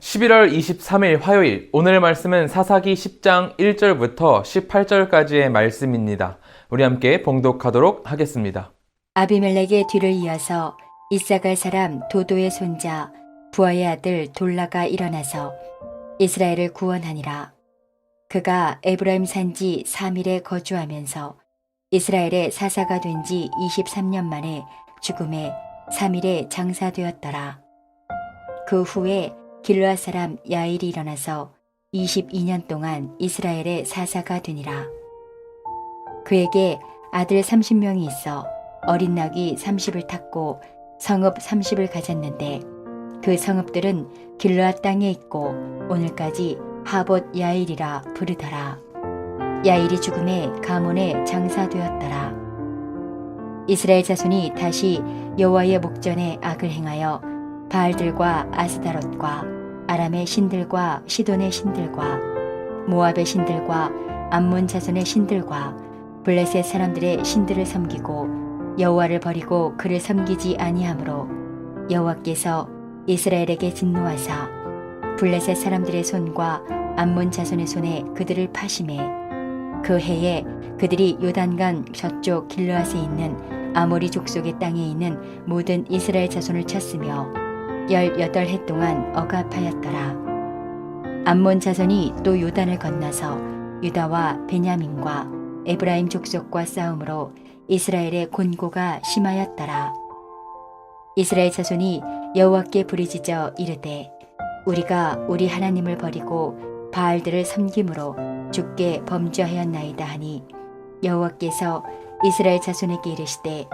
11월 23일 화요일, 오늘 말씀은 사사기 10장 1절부터 18절까지의 말씀입니다. 우리 함께 봉독하도록 하겠습니다. 아비멜렉의 뒤를 이어서 이사갈 사람 도도의 손자 부하의 아들 돌라가 일어나서 이스라엘을 구원하니라. 그가 에브라임 산지 3일에 거주하면서 이스라엘의 사사가 된 지 23년 만에 죽음에 3일에 장사되었더라. 그 후에 길르앗 사람 야일이 일어나서 22년 동안 이스라엘의 사사가 되니라. 그에게 아들 30명이 있어 어린 낙이 30을 탔고 성읍 30을 가졌는데 그 성읍들은 길르앗 땅에 있고 오늘까지 하봇 야일이라 부르더라. 야일이 죽음에 가문에 장사되었더라. 이스라엘 자손이 다시 여호와의 목전에 악을 행하여 바알들과 아스다롯과 아람의 신들과 시돈의 신들과 모압의 신들과 암몬 자손의 신들과 블레셋 사람들의 신들을 섬기고 여호와를 버리고 그를 섬기지 아니하므로 여호와께서 이스라엘에게 진노하사 블레셋 사람들의 손과 암몬 자손의 손에 그들을 파심해 그 해에 그들이 요단강 저쪽 길르앗에 있는 아모리 족속의 땅에 있는 모든 이스라엘 자손을 쳤으며 18해 동안 억압하였더라. 암몬 자손이 또 요단을 건너서 유다와 베냐민과 에브라임 족속과 싸움으로 이스라엘의 곤고가 심하였더라. 이스라엘 자손이 여호와께 부르짖어 이르되 우리가 우리 하나님을 버리고 바알들을 섬김으로 주께 범죄하였나이다 하니 여호와께서 이스라엘 자손에게 이르시되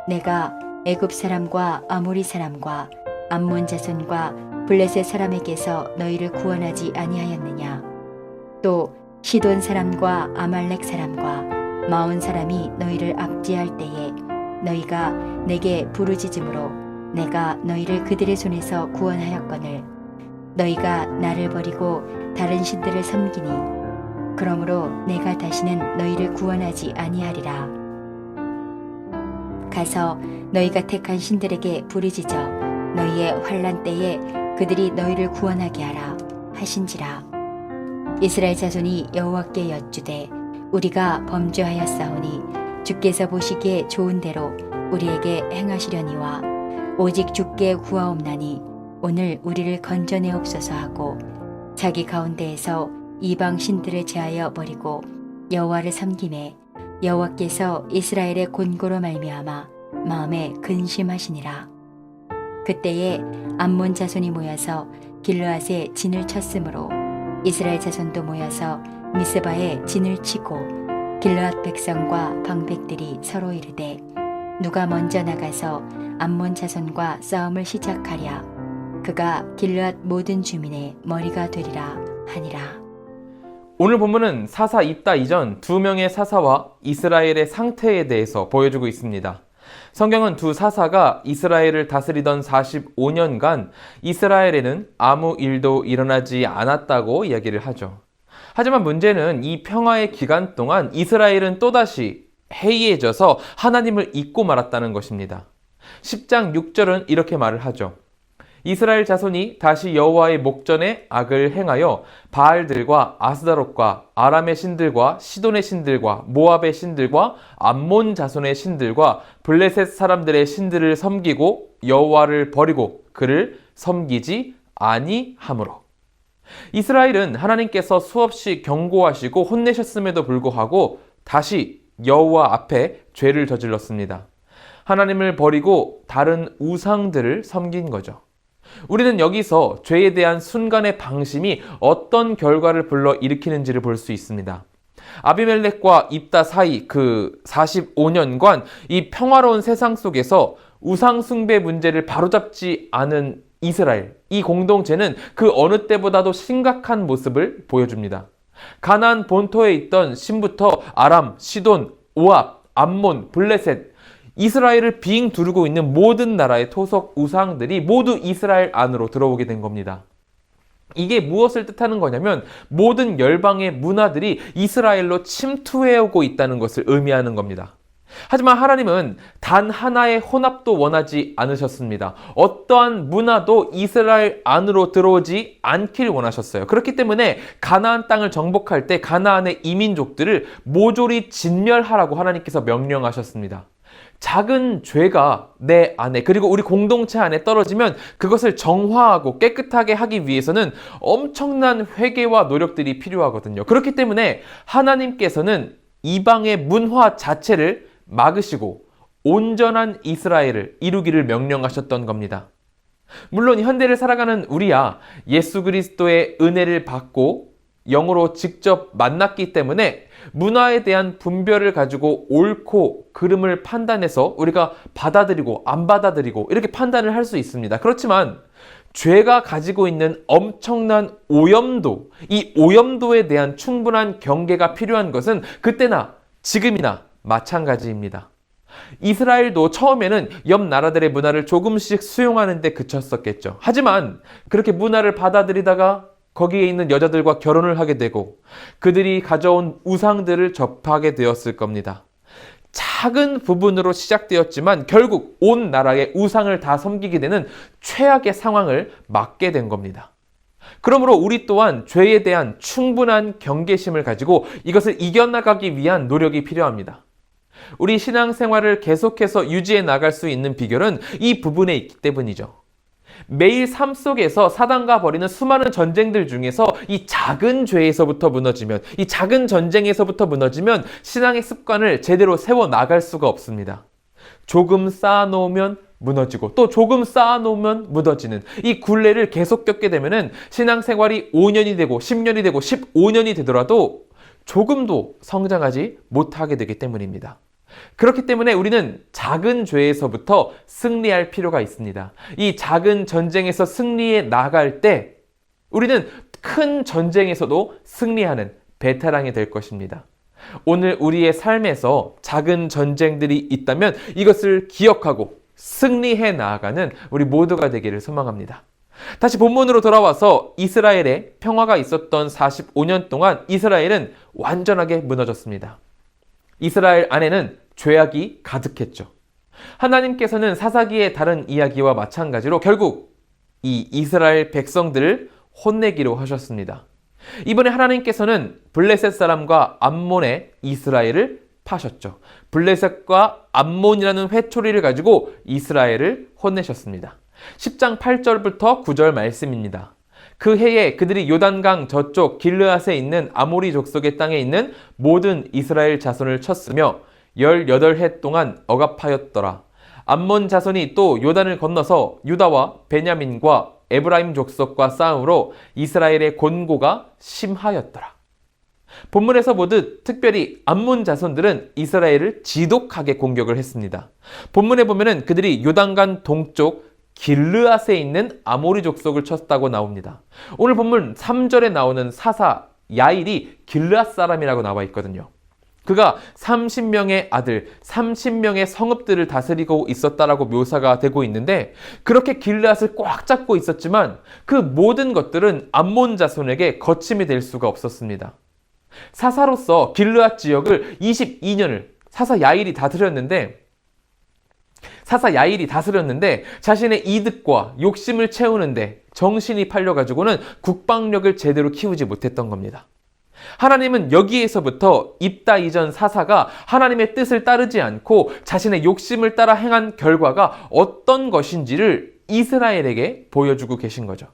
내가 애굽 사람과 아모리 사람과 암몬 자손과 블레셋 사람에게서 너희를 구원하지 아니하였느냐. 또 시돈 사람과 아말렉 사람과 마온 사람이 너희를 압제할 때에 너희가 내게 부르짖음으로 내가 너희를 그들의 손에서 구원하였거늘 너희가 나를 버리고 다른 신들을 섬기니 그러므로 내가 다시는 너희를 구원하지 아니하리라. 가서 너희가 택한 신들에게 부르짖어 너희의 환난 때에 그들이 너희를 구원하게 하라 하신지라. 이스라엘 자손이 여호와께 여쭈되 우리가 범죄하였사오니 주께서 보시기에 좋은 대로 우리에게 행하시려니와 오직 주께 구하옵나니 오늘 우리를 건져내옵소서 하고 자기 가운데에서 이방 신들을 제하여 버리고 여호와를 섬김에 여호와께서 이스라엘의 곤고로 말미암아 마음에 근심하시니라. 그때에 암몬 자손이 모여서 길르앗에 진을 쳤으므로 이스라엘 자손도 모여서 미스바에 진을 치고 길르앗 백성과 방백들이 서로 이르되 누가 먼저 나가서 암몬 자손과 싸움을 시작하랴. 그가 길르앗 모든 주민의 머리가 되리라 하니라. 오늘 본문은 사사 입다 이전 두 명의 사사와 이스라엘의 상태에 대해서 보여주고 있습니다. 성경은 두 사사가 이스라엘을 다스리던 45년간 이스라엘에는 아무 일도 일어나지 않았다고 이야기를 하죠. 하지만 문제는 이 평화의 기간 동안 이스라엘은 또다시 해이해져서 하나님을 잊고 말았다는 것입니다. 10장 6절은 이렇게 말을 하죠. 이스라엘 자손이 다시 여호와의 목전에 악을 행하여 바알들과 아스다롯과 아람의 신들과 시돈의 신들과 모압의 신들과 암몬 자손의 신들과 블레셋 사람들의 신들을 섬기고 여호와를 버리고 그를 섬기지 아니하므로. 이스라엘은 하나님께서 수없이 경고하시고 혼내셨음에도 불구하고 다시 여호와 앞에 죄를 저질렀습니다. 하나님을 버리고 다른 우상들을 섬긴 거죠. 우리는 여기서 죄에 대한 순간의 방심이 어떤 결과를 불러일으키는지를 볼 수 있습니다. 아비멜렉과 입다 사이 그 45년간 이 평화로운 세상 속에서 우상 숭배 문제를 바로잡지 않은 이스라엘, 이 공동체는 그 어느 때보다도 심각한 모습을 보여줍니다. 가나안 본토에 있던 신부터 아람, 시돈, 오압, 암몬, 블레셋, 이스라엘을 빙 두르고 있는 모든 나라의 토속 우상들이 모두 이스라엘 안으로 들어오게 된 겁니다. 이게 무엇을 뜻하는 거냐면 모든 열방의 문화들이 이스라엘로 침투해오고 있다는 것을 의미하는 겁니다. 하지만 하나님은 단 하나의 혼합도 원하지 않으셨습니다. 어떠한 문화도 이스라엘 안으로 들어오지 않길 원하셨어요. 그렇기 때문에 가나안 땅을 정복할 때 가나안의 이민족들을 모조리 진멸하라고 하나님께서 명령하셨습니다. 작은 죄가 내 안에 그리고 우리 공동체 안에 떨어지면 그것을 정화하고 깨끗하게 하기 위해서는 엄청난 회개와 노력들이 필요하거든요. 그렇기 때문에 하나님께서는 이방의 문화 자체를 막으시고 온전한 이스라엘을 이루기를 명령하셨던 겁니다. 물론 현대를 살아가는 우리야 예수 그리스도의 은혜를 받고 영으로 직접 만났기 때문에 문화에 대한 분별을 가지고 옳고 그름을 판단해서 우리가 받아들이고 안 받아들이고 이렇게 판단을 할 수 있습니다. 그렇지만 죄가 가지고 있는 엄청난 오염도, 이 오염도에 대한 충분한 경계가 필요한 것은 그때나 지금이나 마찬가지입니다. 이스라엘도 처음에는 옆 나라들의 문화를 조금씩 수용하는 데 그쳤었겠죠. 하지만 그렇게 문화를 받아들이다가 거기에 있는 여자들과 결혼을 하게 되고 그들이 가져온 우상들을 접하게 되었을 겁니다. 작은 부분으로 시작되었지만 결국 온 나라의 우상을 다 섬기게 되는 최악의 상황을 맞게 된 겁니다. 그러므로 우리 또한 죄에 대한 충분한 경계심을 가지고 이것을 이겨나가기 위한 노력이 필요합니다. 우리 신앙생활을 계속해서 유지해 나갈 수 있는 비결은 이 부분에 있기 때문이죠. 매일 삶 속에서 사단과 벌이는 수많은 전쟁들 중에서 이 작은 죄에서부터 무너지면, 이 작은 전쟁에서부터 무너지면 신앙의 습관을 제대로 세워 나갈 수가 없습니다. 조금 쌓아놓으면 무너지고 또 조금 쌓아놓으면 무너지는 이 굴레를 계속 겪게 되면은 신앙생활이 5년이 되고 10년이 되고 15년이 되더라도 조금도 성장하지 못하게 되기 때문입니다. 그렇기 때문에 우리는 작은 죄에서부터 승리할 필요가 있습니다. 이 작은 전쟁에서 승리해 나갈 때 우리는 큰 전쟁에서도 승리하는 베테랑이 될 것입니다. 오늘 우리의 삶에서 작은 전쟁들이 있다면 이것을 기억하고 승리해 나아가는 우리 모두가 되기를 소망합니다. 다시 본문으로 돌아와서 이스라엘에 평화가 있었던 45년 동안 이스라엘은 완전하게 무너졌습니다. 이스라엘 안에는 죄악이 가득했죠. 하나님께서는 사사기의 다른 이야기와 마찬가지로 결국 이 이스라엘 백성들을 혼내기로 하셨습니다. 이번에 하나님께서는 블레셋 사람과 암몬의 이스라엘을 파셨죠. 블레셋과 암몬이라는 회초리를 가지고 이스라엘을 혼내셨습니다. 10장 8절부터 9절 말씀입니다. 그 해에 그들이 요단강 저쪽 길르앗에 있는 아모리 족속의 땅에 있는 모든 이스라엘 자손을 쳤으며 18해 동안 억압하였더라. 암몬 자손이 또 요단을 건너서 유다와 베냐민과 에브라임 족속과 싸움으로 이스라엘의 곤고가 심하였더라. 본문에서 보듯 특별히 암몬 자손들은 이스라엘을 지독하게 공격을 했습니다. 본문에 보면은 그들이 요단강 동쪽 길르앗에 있는 아모리 족속을 쳤다고 나옵니다. 오늘 본문 3절에 나오는 사사 야일이 길르앗 사람이라고 나와 있거든요. 그가 30명의 아들, 30명의 성읍들을 다스리고 있었다라고 묘사가 되고 있는데 그렇게 길르앗을 꽉 잡고 있었지만 그 모든 것들은 암몬 자손에게 거침이 될 수가 없었습니다. 사사로서 길르앗 지역을 22년을 사사 야일이 다스렸는데 자신의 이득과 욕심을 채우는데 정신이 팔려가지고는 국방력을 제대로 키우지 못했던 겁니다. 하나님은 여기에서부터 입다 이전 사사가 하나님의 뜻을 따르지 않고 자신의 욕심을 따라 행한 결과가 어떤 것인지를 이스라엘에게 보여주고 계신 거죠.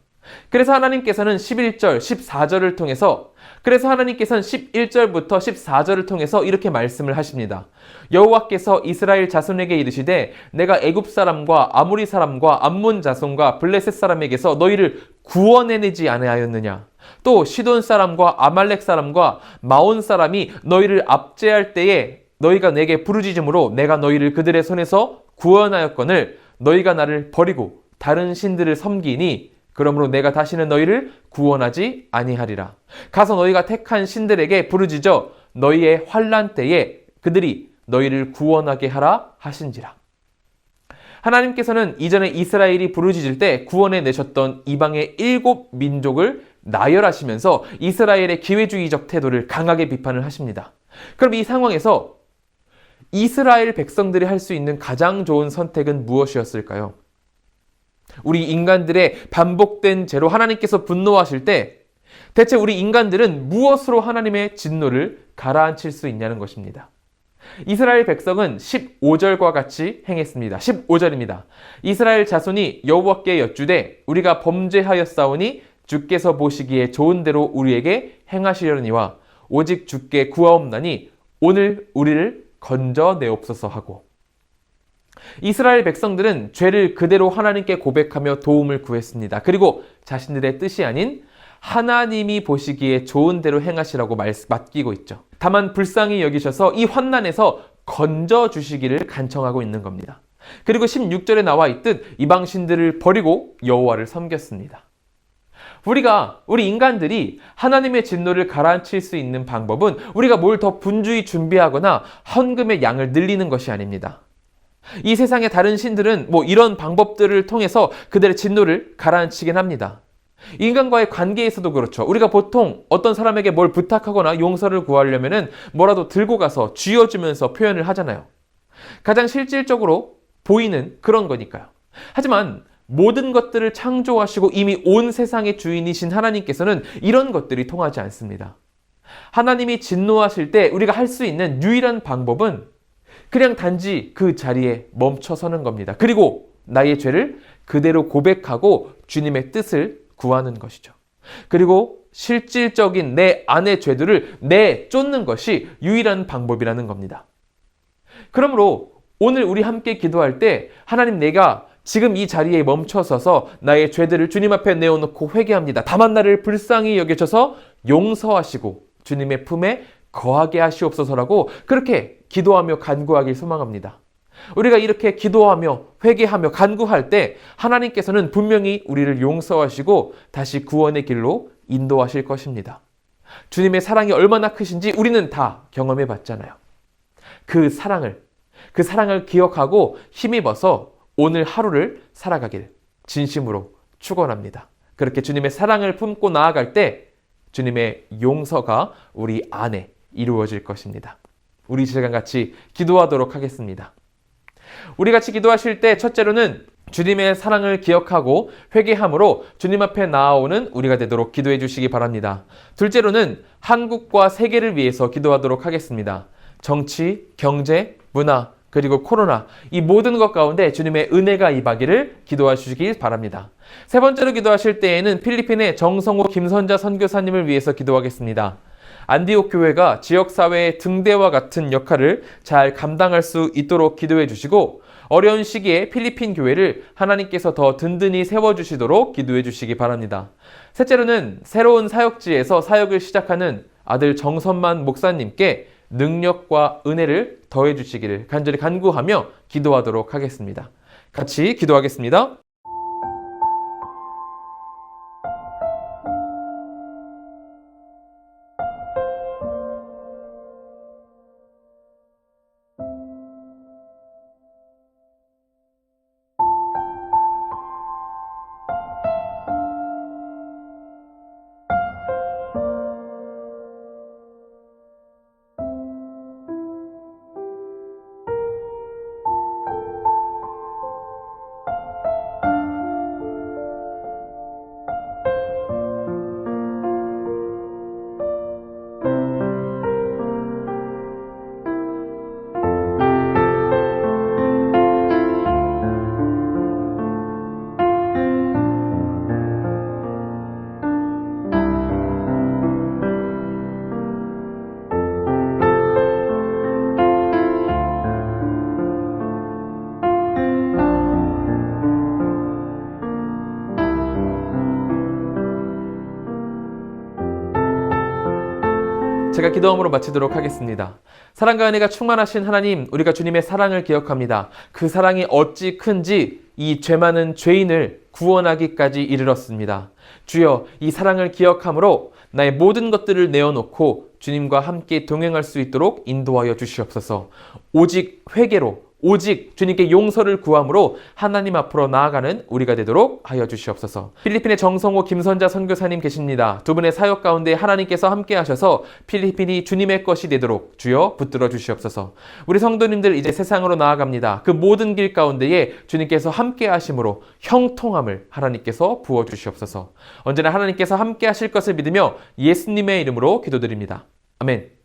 그래서 하나님께서는 11절, 14절을 통해서 그래서 하나님께서는 11절부터 14절을 통해서 이렇게 말씀을 하십니다. 여호와께서 이스라엘 자손에게 이르시되 내가 애굽 사람과 아모리 사람과 암몬 자손과 블레셋 사람에게서 너희를 구원해내지 아니하였느냐. 또 시돈 사람과 아말렉 사람과 마온 사람이 너희를 압제할 때에 너희가 내게 부르짖음으로 내가 너희를 그들의 손에서 구원하였거늘 너희가 나를 버리고 다른 신들을 섬기니 그러므로 내가 다시는 너희를 구원하지 아니하리라. 가서 너희가 택한 신들에게 부르짖어 너희의 환난 때에 그들이 너희를 구원하게 하라 하신지라. 하나님께서는 이전에 이스라엘이 부르짖을 때 구원해 내셨던 이방의 7민족을 나열하시면서 이스라엘의 기회주의적 태도를 강하게 비판을 하십니다. 그럼 이 상황에서 이스라엘 백성들이 할 수 있는 가장 좋은 선택은 무엇이었을까요? 우리 인간들의 반복된 죄로 하나님께서 분노하실 때 대체 우리 인간들은 무엇으로 하나님의 진노를 가라앉힐 수 있냐는 것입니다. 이스라엘 백성은 15절과 같이 행했습니다. 15절입니다. 이스라엘 자손이 여호와께 여쭈되 우리가 범죄하였사오니 주께서 보시기에 좋은 대로 우리에게 행하시려니와 오직 주께 구하옵나니 오늘 우리를 건져내옵소서 하고, 이스라엘 백성들은 죄를 그대로 하나님께 고백하며 도움을 구했습니다. 그리고 자신들의 뜻이 아닌 하나님이 보시기에 좋은 대로 행하시라고 맡기고 있죠. 다만 불쌍히 여기셔서 이 환난에서 건져주시기를 간청하고 있는 겁니다. 그리고 16절에 나와 있듯 이방신들을 버리고 여호와를 섬겼습니다. 우리 인간들이 하나님의 진노를 가라앉힐 수 있는 방법은 우리가 뭘 더 분주히 준비하거나 헌금의 양을 늘리는 것이 아닙니다. 이 세상의 다른 신들은 이런 방법들을 통해서 그들의 진노를 가라앉히긴 합니다. 인간과의 관계에서도 그렇죠. 우리가 보통 어떤 사람에게 뭘 부탁하거나 용서를 구하려면은 뭐라도 들고 가서 쥐어주면서 표현을 하잖아요. 가장 실질적으로 보이는 그런 거니까요. 하지만 모든 것들을 창조하시고 이미 온 세상의 주인이신 하나님께서는 이런 것들이 통하지 않습니다. 하나님이 진노하실 때 우리가 할 수 있는 유일한 방법은 그냥 단지 그 자리에 멈춰서는 겁니다. 그리고 나의 죄를 그대로 고백하고 주님의 뜻을 구하는 것이죠. 그리고 실질적인 내 안의 죄들을 내쫓는 것이 유일한 방법이라는 겁니다. 그러므로 오늘 우리 함께 기도할 때 하나님, 내가 지금 이 자리에 멈춰서서 나의 죄들을 주님 앞에 내어놓고 회개합니다. 다만 나를 불쌍히 여겨셔서 용서하시고 주님의 품에 거하게 하시옵소서라고 그렇게 기도하며 간구하길 소망합니다. 우리가 이렇게 기도하며 회개하며 간구할 때 하나님께서는 분명히 우리를 용서하시고 다시 구원의 길로 인도하실 것입니다. 주님의 사랑이 얼마나 크신지 우리는 다 경험해 봤잖아요. 그 사랑을 기억하고 힘입어서 오늘 하루를 살아가길 진심으로 축원합니다. 그렇게 주님의 사랑을 품고 나아갈 때 주님의 용서가 우리 안에 이루어질 것입니다. 우리 이 시간 같이 기도하도록 하겠습니다. 우리 같이 기도하실 때 첫째로는 주님의 사랑을 기억하고 회개함으로 주님 앞에 나아오는 우리가 되도록 기도해 주시기 바랍니다. 둘째로는 한국과 세계를 위해서 기도하도록 하겠습니다. 정치, 경제, 문화, 그리고 코로나, 이 모든 것 가운데 주님의 은혜가 임하기를 기도해 주시기 바랍니다. 세 번째로 기도하실 때에는 필리핀의 정성호 김선자 선교사님을 위해서 기도하겠습니다. 안디옥 교회가 지역사회의 등대와 같은 역할을 잘 감당할 수 있도록 기도해 주시고, 어려운 시기에 필리핀 교회를 하나님께서 더 든든히 세워주시도록 기도해 주시기 바랍니다. 셋째로는 새로운 사역지에서 사역을 시작하는 아들 정선만 목사님께 능력과 은혜를 더해 주시기를 간절히 간구하며 기도하도록 하겠습니다. 같이 기도하겠습니다. 제가 기도함으로 마치도록 하겠습니다. 사랑과 은혜가 충만하신 하나님, 우리가 주님의 사랑을 기억합니다. 그 사랑이 어찌 큰지 이 죄 많은 죄인을 구원하기까지 이르렀습니다. 주여, 이 사랑을 기억함으로 나의 모든 것들을 내어놓고 주님과 함께 동행할 수 있도록 인도하여 주시옵소서. 오직 회개로 오직 주님께 용서를 구함으로 하나님 앞으로 나아가는 우리가 되도록 하여 주시옵소서. 필리핀의 정성호 김선자 선교사님 계십니다. 두 분의 사역 가운데 하나님께서 함께 하셔서 필리핀이 주님의 것이 되도록 주여 붙들어 주시옵소서. 우리 성도님들 이제 세상으로 나아갑니다. 그 모든 길 가운데에 주님께서 함께 하심으로 형통함을 하나님께서 부어 주시옵소서. 언제나 하나님께서 함께 하실 것을 믿으며 예수님의 이름으로 기도드립니다. 아멘.